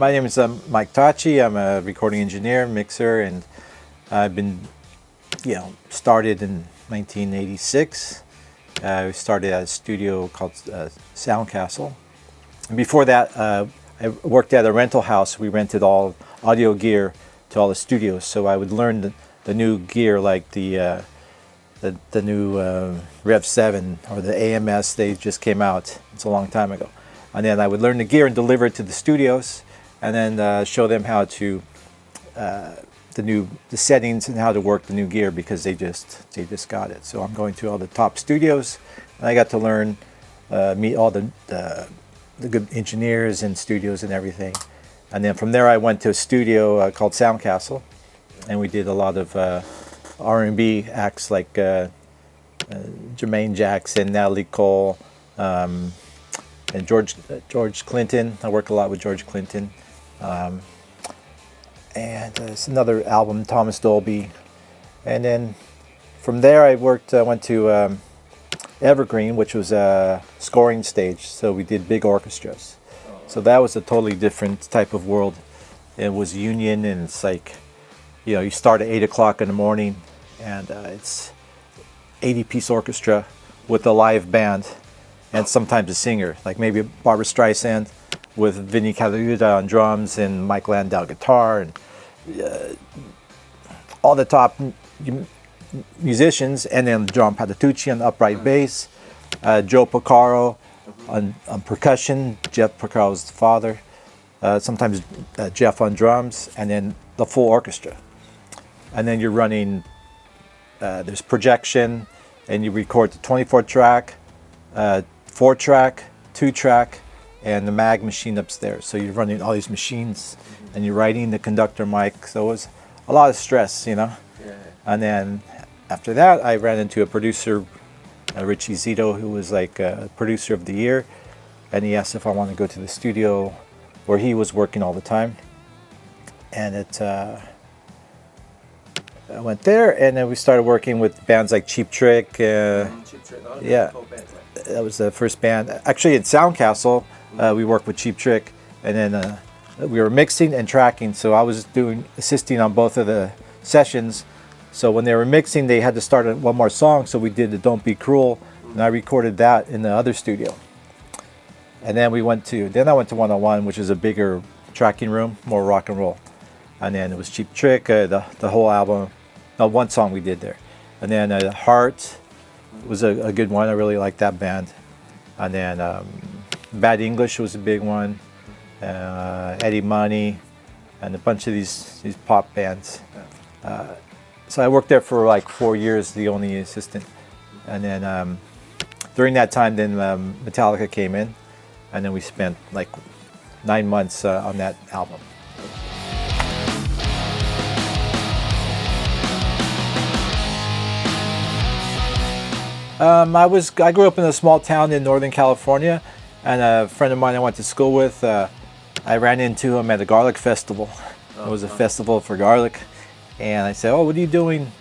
My name is Mike Tacci. I'm a recording engineer, mixer, and I've been, started in 1986. We started at a studio called Sound Castle. And before that, I worked at a rental house. We rented all audio gear to all the studios, so I would learn the new gear, like the new Rev 7 or the AMS. They just came out. It's a long time ago. And then I would learn the gear and deliver it to the studios, and then show them how to the settings and how to work the new gear, because they just got it. So I'm going to all the top studios, and I got to learn, meet all the good engineers and studios and everything. And then from there I went to a studio called Sound Castle, and we did a lot of R&B acts like Jermaine Jackson, Natalie Cole, and George Clinton. I worked a lot with George Clinton. And it's another album, Thomas Dolby. And then from there I went to Evergreen, which was a scoring stage. So we did big orchestras. So that was a totally different type of world. It was union, and it's like, you start at 8 o'clock in the morning, and it's 80-piece orchestra with a live band, and sometimes a singer, like maybe Barbra Streisand with Vinnie Colaiuta on drums and Mike Landau guitar, and all the top musicians, and then John Patitucci on upright bass, Joe Porcaro on percussion, Jeff Porcaro's father, sometimes Jeff on drums, and then the full orchestra. And then you're running, there's projection, and you record the 24-track, 4-track, 2-track, and the mag machine upstairs. So you're running all these machines, and you're writing the conductor mic. So it was a lot of stress, Yeah. And then after that, I ran into a producer, Richie Zito, who was like a producer of the year, and he asked if I wanted to go to the studio where he was working all the time. And I went there, and then we started working with bands like Cheap Trick. Yeah, that was the first band. Actually, at Sound Castle, we worked with Cheap Trick, and then we were mixing and tracking. So I was assisting on both of the sessions. So when they were mixing, they had to start one more song. So we did the "Don't Be Cruel," and I recorded that in the other studio. And then I went to 101, which is a bigger tracking room, more rock and roll. And then it was Cheap Trick, the whole album. No, one song we did there. And then Heart was a good one. I really liked that band. And then Bad English was a big one. Eddie Money, and a bunch of these pop bands. So I worked there for like 4 years, the only assistant. And then during that time, then Metallica came in, and then we spent like 9 months on that album. I grew up in a small town in Northern California, and a friend of mine I went to school with, I ran into him at a garlic festival. It was a festival for garlic, and I said, "Oh, what are you doing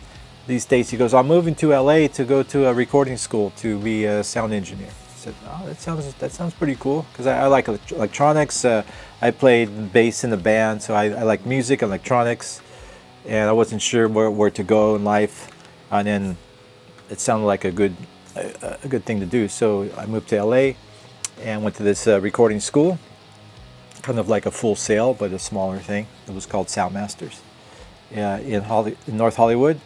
these days?" He goes, "I'm moving to LA to go to a recording school to be a sound engineer." I said, "Oh, that sounds pretty cool," because I like electronics. I played bass in the band, so I like music, electronics, and I wasn't sure where to go in life, and then it sounded like a good thing to do. So I moved to LA and went to this recording school, kind of like a Full Sail, but a smaller thing. It was called Sound Masters in North Hollywood,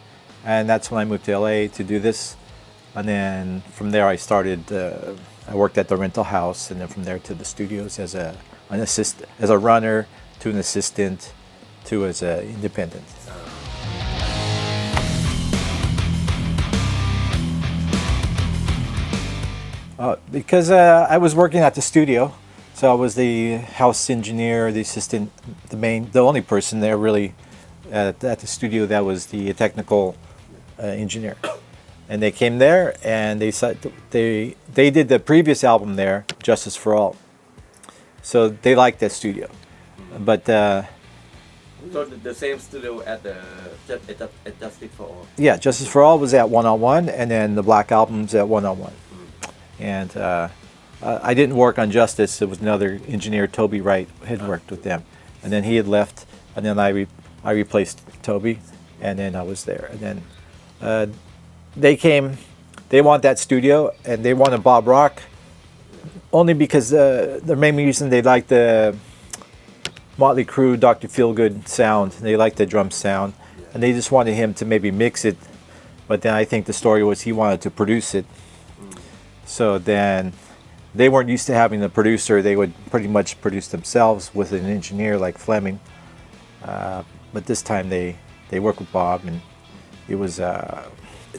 and that's when I moved to LA to do this. And then from there I started, I worked at the rental house, and then from there to the studios as an assistant, as a runner, to an assistant, to as an independent. Because I was working at the studio, so I was the house engineer, the assistant, the only person there really at the studio that was the technical engineer. And they came there, and they did the previous album there, Justice for All. So they liked that studio, but. So the same studio at Justice for All. Yeah, Justice for All was at 101, and then the Black Album's at 101. And I didn't work on Justice. It was another engineer, Toby Wright, had worked with them. and then he had left, and then I replaced Toby, and then I was there, and then they came. They want that studio, and they wanted Bob Rock, only because the main reason they liked the Motley Crue, Dr. Feelgood sound. They liked the drum sound, and they just wanted him to maybe mix it. But then I think the story was he wanted to produce it. So then they weren't used to having a producer. They would pretty much produce themselves with an engineer like Fleming. But this time they worked with Bob, and it was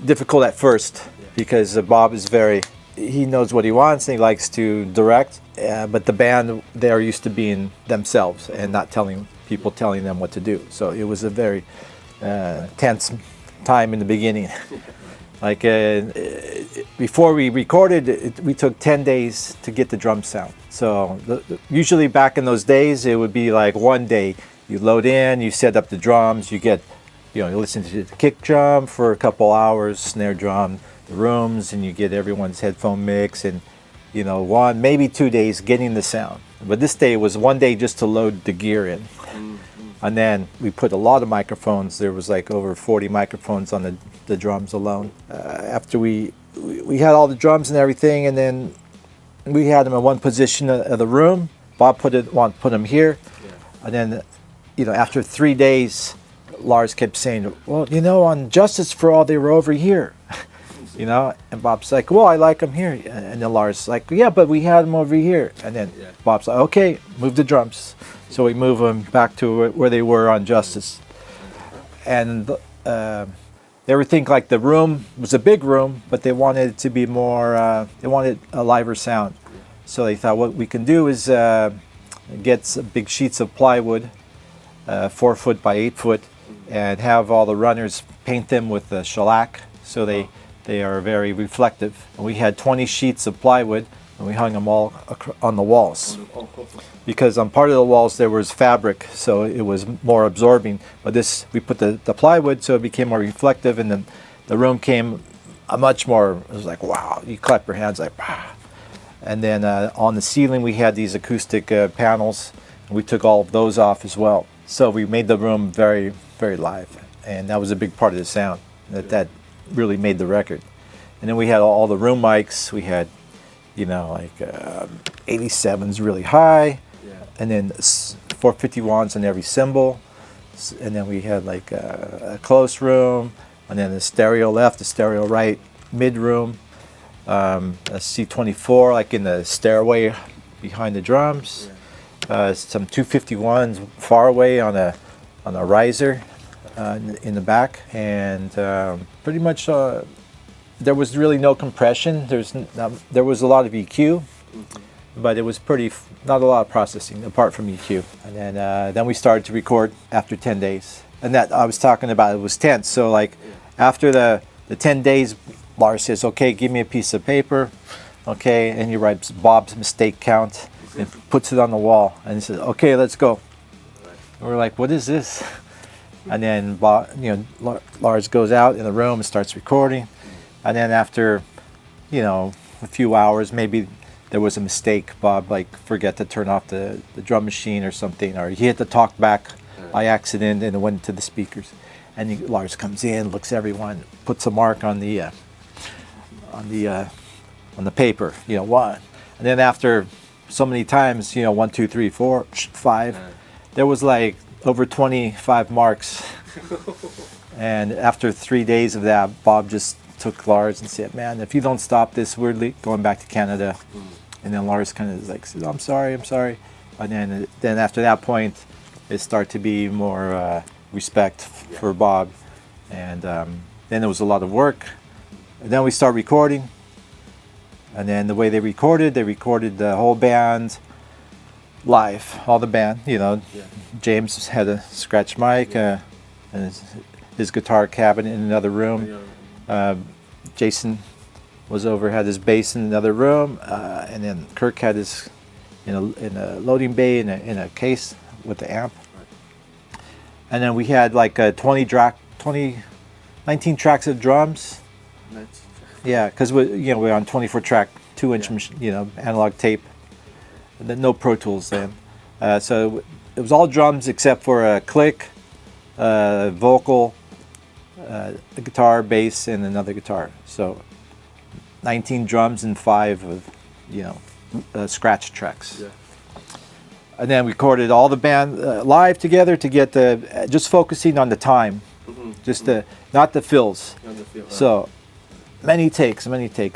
difficult at first because Bob is he knows what he wants and he likes to direct. But the band, they're used to being themselves and not telling them what to do. So it was a very tense time in the beginning. Like before we recorded, we took 10 days to get the drum sound. So usually back in those days, it would be like one day. You load in, you set up the drums, you listen to the kick drum for a couple hours, snare drum, the rooms, and you get everyone's headphone mix, and 1, maybe 2 days getting the sound. But this day was one day just to load the gear in. And then we put a lot of microphones. There was like over 40 microphones on the drums alone. After we had all the drums and everything, and then we had them in one position of the room. Bob put them here. And then, after 3 days, Lars kept saying, well, on Justice for All, they were over here. And Bob's like, well, I like them here. And then Lars like, yeah, but we had them over here. And then Bob's like, okay, move the drums. So we move them back to where they were on Justice. And they were thinking like the room was a big room, but they wanted it to be more, they wanted a liver sound. So they thought what we can do is get some big sheets of plywood, 4 foot by 8 foot, and have all the runners paint them with shellac, so they are very reflective. And we had 20 sheets of plywood, and we hung them all on the walls. Because on part of the walls there was fabric, so it was more absorbing. But we put the plywood, so it became more reflective, and then the room came a much more, it was like, wow, you clap your hands like, wow. And then on the ceiling we had these acoustic panels, and we took all of those off as well. So we made the room very, very live, and that was a big part of the sound. That really made the record. And then we had all the room mics. We had, 87s really high, and then 451s on every cymbal. And then we had like a close room, and then a stereo left, a stereo right, mid room, a C24 like in the stairway behind the drums. Some 251s far away on a riser in the back, and pretty much there was really no compression. There was a lot of EQ, but it was not a lot of processing apart from EQ. And then we started to record after 10 days, and that I was talking about, it was tense. So like after the 10 days, Lars says, okay, give me a piece of paper, okay, and he writes Bob's mistake count and puts it on the wall, and he says, okay, let's go. And we're like, what is this? And then Lars goes out in the room and starts recording, and then after a few hours, maybe there was a mistake. Bob forgot to turn off the drum machine or something, or he had to talk back by accident and it went to the speakers. And Lars comes in, looks at everyone, puts a mark on the paper, one. And then after so many times, 1, 2, 3, 4, 5, there was like over 25 marks. And after 3 days of that, Bob just took Lars and said, man, if you don't stop this, we're going back to Canada. And then Lars kind of said, I'm sorry. And then after that point, it started to be more respect for Bob. And then there was a lot of work. And then we started recording. And then the way they recorded the whole band live, all the band, James had a scratch mic and his guitar cabinet in another room. Jason was had his bass in another room, and then Kirk had his in a loading bay in a case with the amp. And then we had like 19 tracks of drums. Yeah, because we're on 24 track 2-inch analog tape. And then no Pro Tools then. So it was all drums except for a click, vocal, a guitar, bass, and another guitar. So 19 drums and 5 of scratch tracks. Yeah. And then we recorded all the band live together to get the just focusing on the time, just the not the fills. So many takes.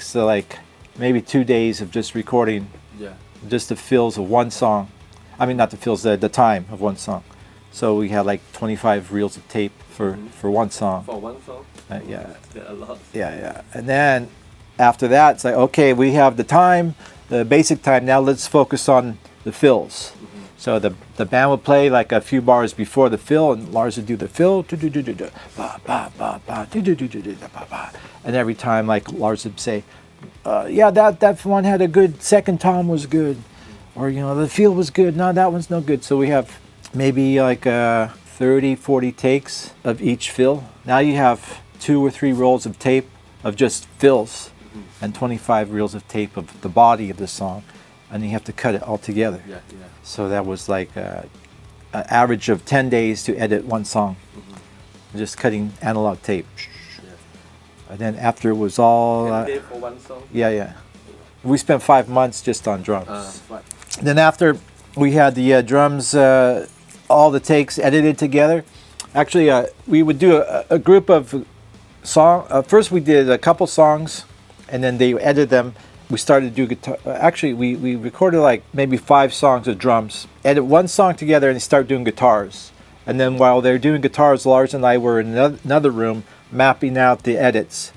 So like maybe 2 days of just recording, just the fills of one song. I mean, not the fills, the time of one song. So we had like 25 reels of tape for one song. For one song? Yeah. A lot. Yeah. And then after that, it's like, okay, we have the time, the basic time. Now let's focus on the fills. So the band would play like a few bars before the fill, and Lars would do the fill, and every time like Lars would say, yeah, that one had a good second tom was good, or the feel was good. No, that one's no good. So we have maybe like 30, 40 takes of each fill. Now you have 2 or 3 rolls of tape of just fills, and 25 reels of tape of the body of the song, and you have to cut it all together. Yeah. So that was like an average of 10 days to edit one song, just cutting analog tape. And then after it was all... 10 days for one song? Yeah. We spent 5 months just on drums. Then after we had the drums, all the takes edited together. Actually, we would do a group of songs. First we did a couple songs, and then they edited them. We started to do guitar. Actually, we recorded like maybe 5 songs of drums, edit one song together, and start doing guitars. And then while they're doing guitars, Lars and I were in another room mapping out the edits.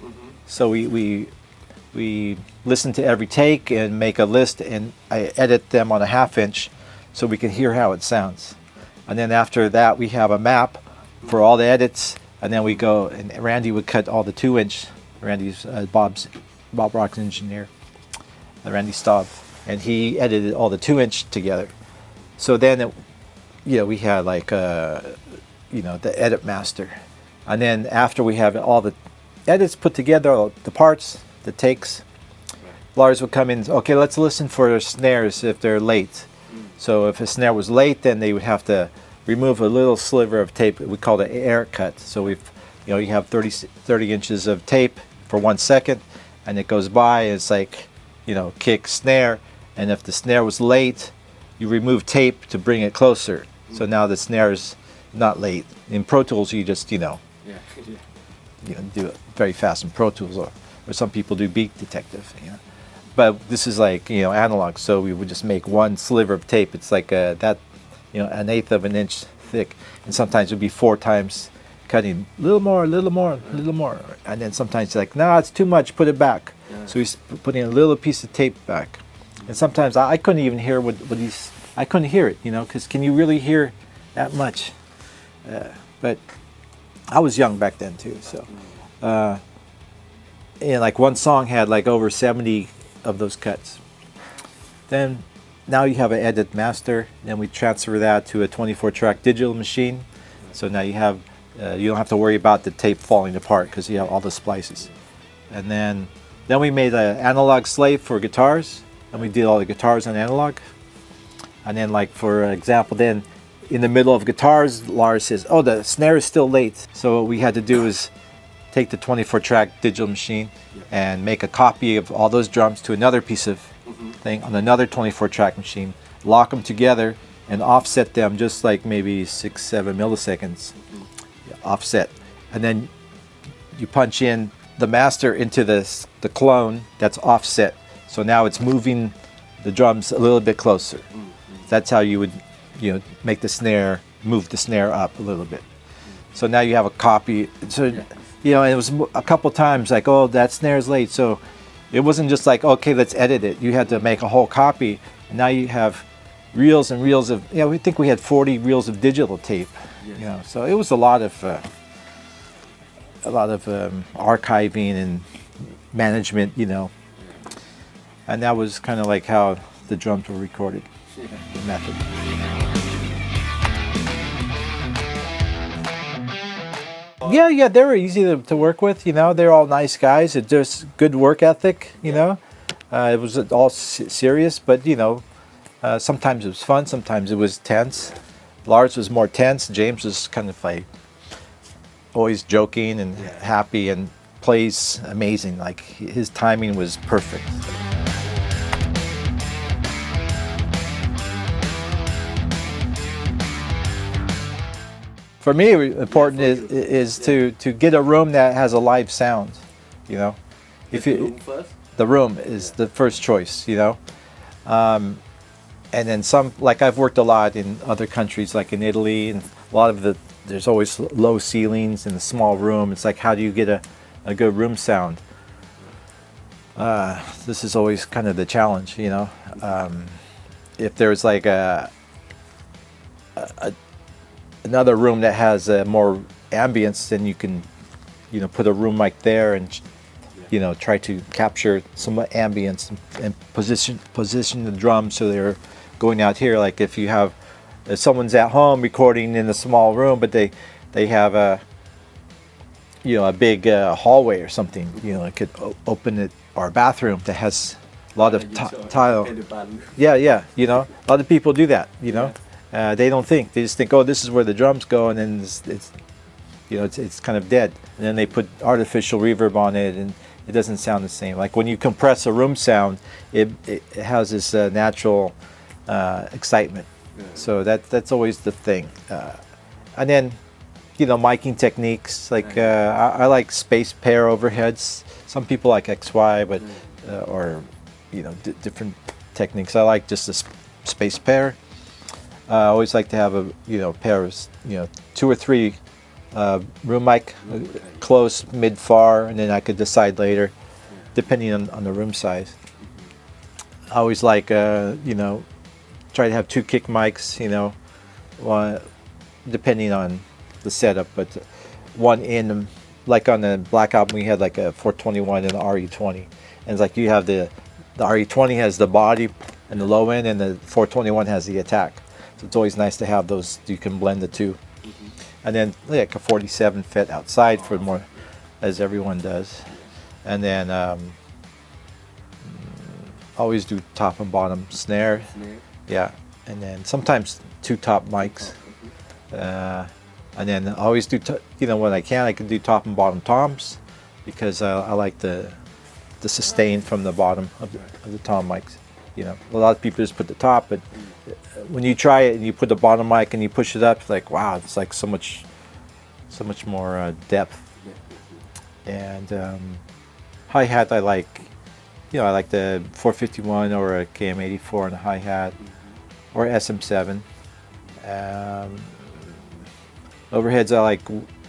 So we listen to every take and make a list, and I edit them on a 1/2 inch so we can hear how it sounds. And then after that, we have a map for all the edits, and then we go, and Randy would cut all the 2-inch. Randy's Bob Rock's engineer. Randy Staub, and he edited all the 2-inch together. So then, we had like, the edit master, and then after we have all the edits put together, all the parts, the takes, Lars would come in. Okay, let's listen for snares if they're late. So if a snare was late, then they would have to remove a little sliver of tape. We call it an air cut. So you have 30 inches of tape for 1 second, and it goes by. And it's like, kick, snare, and if the snare was late, you remove tape to bring it closer. So now the snare is not late. In Pro Tools, you just, do it very fast in Pro Tools, or some people do Beat Detective. But this is like, analog, so we would just make one sliver of tape. It's like an 1/8 of an inch thick, and sometimes it would be 4 times cutting, a little more, and then sometimes like, no, it's too much, put it back. So he's putting a little piece of tape back, and sometimes I couldn't even hear what I couldn't hear it, because can you really hear that much? But I was young back then too, so and like one song had like over 70 of those cuts. Then now you have an edit master, then we transfer that to a 24-track digital machine. So now you have you don't have to worry about the tape falling apart because you have all the splices. And then we made an analog slave for guitars, and we did all the guitars on analog. And then, like for example, then in the middle of guitars, Lars says, "Oh, the snare is still late." So what we had to do is take the 24-track digital machine and make a copy of all those drums to another piece of thing on another 24-track machine, lock them together, and offset them just like maybe 6-7 milliseconds. Offset, and then you punch in the master into the clone that's offset. So now it's moving the drums a little bit closer. That's how you would, make the snare, move the snare up a little bit. So now you have a copy. So, it was a couple times like, oh, that snare's late. So it wasn't just like, okay, let's edit it. You had to make a whole copy. And now you have reels and reels of, we think we had 40 reels of digital tape. So it was a lot of archiving and management, and that was kind of like how the drums were recorded. The method. Yeah, they were easy to work with. They're all nice guys. It's just good work ethic. It was all serious, but Sometimes it was fun, sometimes it was tense. Lars was more tense. James was kind of like always joking and happy and plays amazing. Like his timing was perfect. For me, important is to get a room that has a live sound. You know, if you first, the room is the first choice. You know. And then some, like I've worked a lot in other countries, like in Italy, and a lot of there's always low ceilings in a small room. It's like, how do you get a good room sound? This is always kind of the challenge, you know. If there's like another room that has more ambience, then you can, you know, put a room mic there and, you know, try to capture some ambience and position the drums so they're going out here. Like if someone's at home recording in a small room, but they have a, you know, a big hallway or something, you know, I could open it, or a bathroom that has a lot of tile. Yeah, you know, a lot of people do that, you know. They don't think, they just think, oh, this is where the drums go, and then it's you know, it's kind of dead, and then they put artificial reverb on it, and it doesn't sound the same. Like when you compress a room sound, it has this natural excitement. So that's always the thing. And then, you know, miking techniques. Like I like space pair overheads. Some people like XY, but or you know, different techniques. I like just a space pair. I always like to have a, you know, pair of, you know, 2 or 3 room mic, close, mid, far, and then I could decide later, depending on the room size. I always like, you know, try to have 2 kick mics, you know, one, depending on the setup, but one in, like on the Black Album, we had like a 421 and an RE20, and it's like you have the RE20 has the body and the low end, and the 421 has the attack. So it's always nice to have those. You can blend the two. And then like a 47 fit outside for more, as everyone does. And then always do top and bottom snare. Yeah. And then sometimes 2 top mics. And then I always do, you know, when I can do top and bottom toms, because I like the sustain from the bottom of the tom mics. You know, a lot of people just put the top, but when you try it and you put the bottom mic and you push it up, it's like, wow, it's like so much more depth. And hi-hat, I like, you know, I like the 451 or a KM84 and a hi-hat, or SM7. Overheads, I like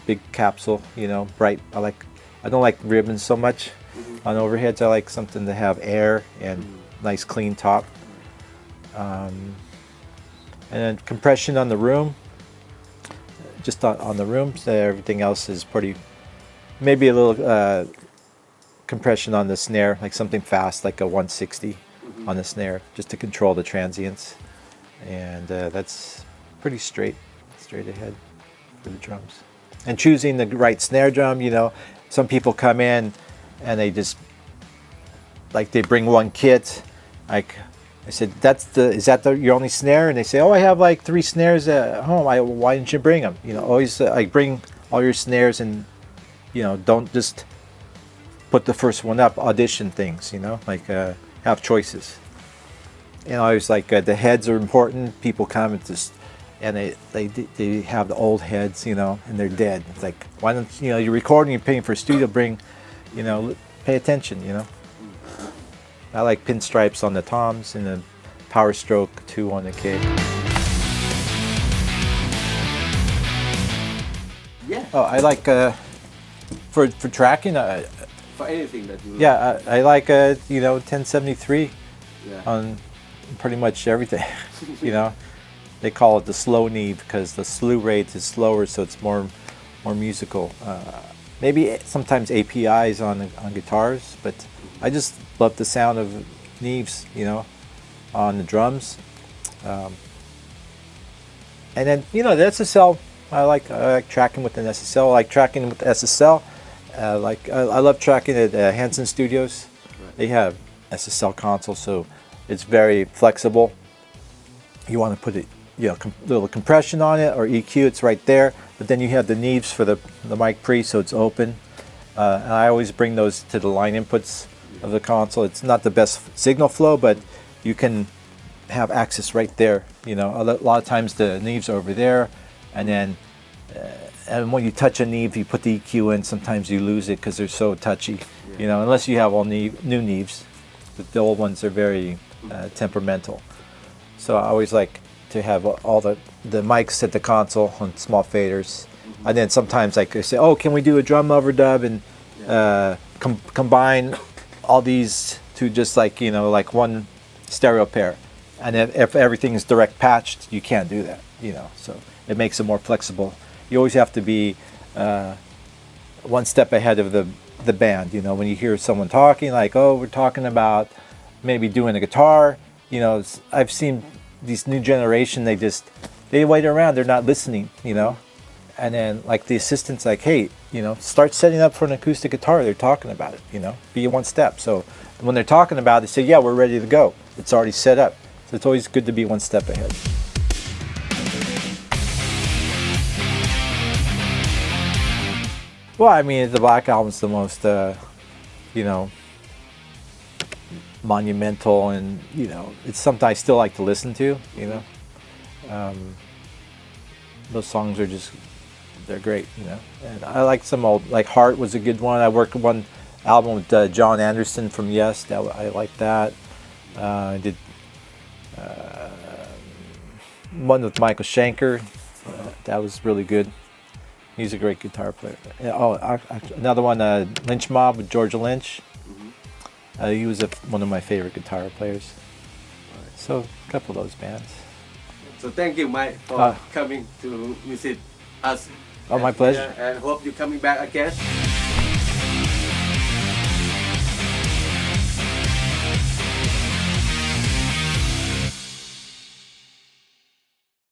big capsule, you know, bright. I don't like ribbons so much on overheads. I like something to have air and nice clean top. And then compression on the room, just on the room. So everything else is pretty, maybe a little compression on the snare, like something fast, like a 160 on the snare, just to control the transients. And that's pretty straight ahead for the drums. And choosing the right snare drum, you know, some people come in and they just, like, they bring one kit. Like I said, is that your only snare? And they say, oh, I have like 3 snares at home. Why didn't you bring them? You know, always like bring all your snares, and, you know, don't just put the first one up. Audition things, you know, like have choices. And I always like the heads are important. People come and they have the old heads, you know, and they're dead. It's like, why don't, you know, you're recording, you're paying for a studio, you know, pay attention, you know. I like pinstripes on the toms and the power stroke 2 on the kick. Yeah. Oh, I like for tracking. For anything that you. Yeah, I like you know, 1073 on pretty much everything. You know, they call it the slow neve because the slew rate is slower, so it's more musical. Maybe sometimes APIs on guitars, but I just love the sound of Neves, you know, on the drums. And then, you know, the SSL, I like tracking with an SSL. I like tracking with the SSL. I love tracking at Hanson Studios. Right. They have SSL console, so it's very flexible. you want to put a little compression on it or EQ, it's right there. But then you have the Neves for the mic pre, so it's open. And I always bring those to the line inputs of the console. It's not the best signal flow, but you can have access right there. You know, a lot of times the Neves are over there, and then and when you touch a Neve, you put the EQ in. Sometimes you lose it because they're so touchy. You know, unless you have all new Neves, but the old ones are very temperamental. So I always like to have all the mics at the console on small faders, and then sometimes I say, oh, can we do a drum overdub and combine all these to just like like one stereo pair, and if everything is direct patched, you can't do that. You know, so it makes it more flexible. You always have to be one step ahead of the band. You know, when you hear someone talking, like, oh, we're talking about maybe doing a guitar. You know, I've seen these new generation, they wait around, they're not listening, you know, and then like the assistant's like, hey, you know, start setting up for an acoustic guitar. They're talking about it, you know, be one step. So when they're talking about it, they say, yeah, we're ready to go. It's already set up. So it's always good to be one step ahead. Well, I mean, the Black Album's the most, you know, monumental, and you know, it's something I still like to listen to. You know, those songs are they're great. You know, and I like some old, like Heart was a good one. I worked one album with John Anderson from Yes. I like that. I did one with Michael Schenker. That was really good. He's a great guitar player. Another one, Lynch Mob with Georgia Lynch. He was one of my favorite guitar players. So a couple of those bands. So thank you, Mike, for coming to visit us. Oh, my pleasure. And hope you're coming back again.